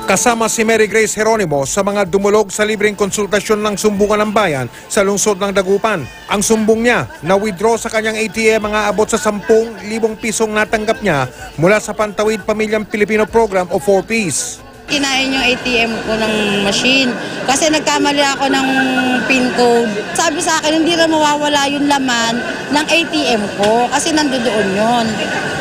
Kasama si Mary Grace Geronimo sa mga dumulog sa libreng konsultasyon ng Sumbungan ng Bayan sa lungsod ng Dagupan. Ang sumbong niya na withdraw sa kanyang ATM mga abot sa 10,000 pisong natanggap niya mula sa Pantawid Pamilyang Pilipino Program o 4Ps. Kinain yung ATM ko ng machine kasi nagkamali ako ng PIN code. Sabi sa akin, hindi na mawawala yung laman ng ATM ko kasi nandoon yun.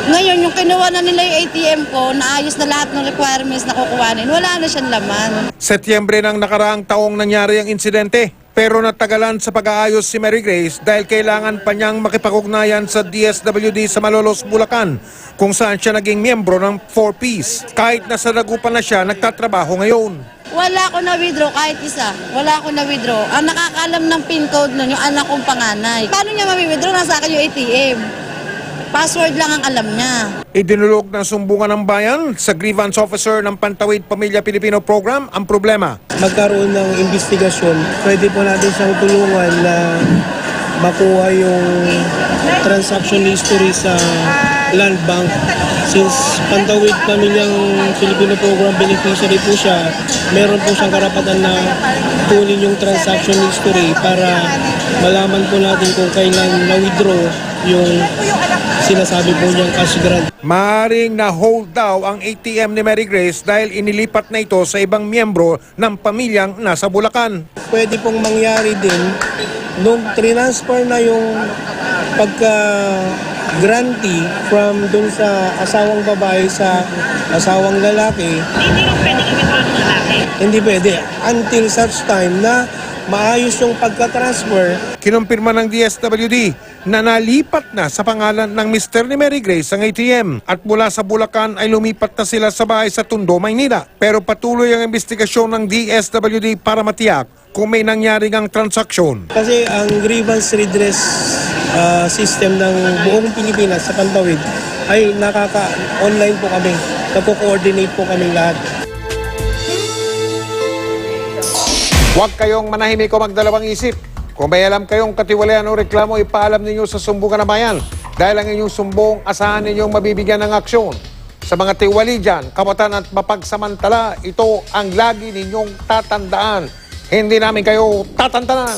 Ngayon, yung kinuha na nila yung ATM ko, naayos na lahat ng requirements na kukuhanin, wala na siyang laman. Setyembre ng nakaraang taong nangyari ang insidente. Pero natagalan sa pag-aayos si Mary Grace dahil kailangan pa niyang makipag-ugnayan sa DSWD sa Malolos, Bulacan, kung saan siya naging miyembro ng 4Ps. Kahit nasa Dagupan na siya, nagtatrabaho ngayon. Wala ako na-withdraw kahit isa. Wala ako na-withdraw. Ang nakakaalam ng PIN code nun, yung anak kong panganay. Paano niya mami-withdraw? Nasa akin yung ATM. Password lang ang alam niya. Idinulog ng Sumbungan ng Bayan sa grievance officer ng Pantawid Pamilya Pilipino Program ang problema. Magkaroon ng investigasyon, pwede po natin siyang tulungan na makuha yung transaction history sa land bank. Since Pantawid Pamilyang Filipino Program beneficiary po siya, meron po siyang karapatan na kunin yung transaction history para malaman po natin kung kailan na-withdraw yung sinasabi po niyang cash grant. Maaring na-hold daw ang ATM ni Mary Grace dahil inilipat na ito sa ibang miyembro ng pamilyang nasa Bulacan. Pwede pong mangyari din nung transfer na yung pagka-grantee from dun sa asawang babae sa asawang lalaki. Hindi mo pwede i-withdraw ng lalaki. Hindi pwede until such time na maayos yung pagka-transfer. Kinumpirma ng DSWD na nalipat na sa pangalan ng Mr. ni Mary Grace ang ATM at mula sa Bulacan ay lumipat na sila sa bahay sa Tondo, Maynila. Pero patuloy ang investigasyon ng DSWD para matiyak kung may nangyari ngang transaksyon. Kasi ang grievance redress system ng buong Pilipinas sa Pantawid ay online po kami. Nagko-coordinate po kami lahat. Huwag kayong manahimik o magdalawang isip. Kung may alam kayong katiwalian o reklamo, ipaalam ninyo sa Sumbungan ng Bayan dahil ang inyong sumbong asahan ninyong mabibigyan ng aksyon. Sa mga tiwali dyan, kawatan at mapagsamantala, ito ang lagi ninyong tatandaan. Hindi namin kayo tatantanan.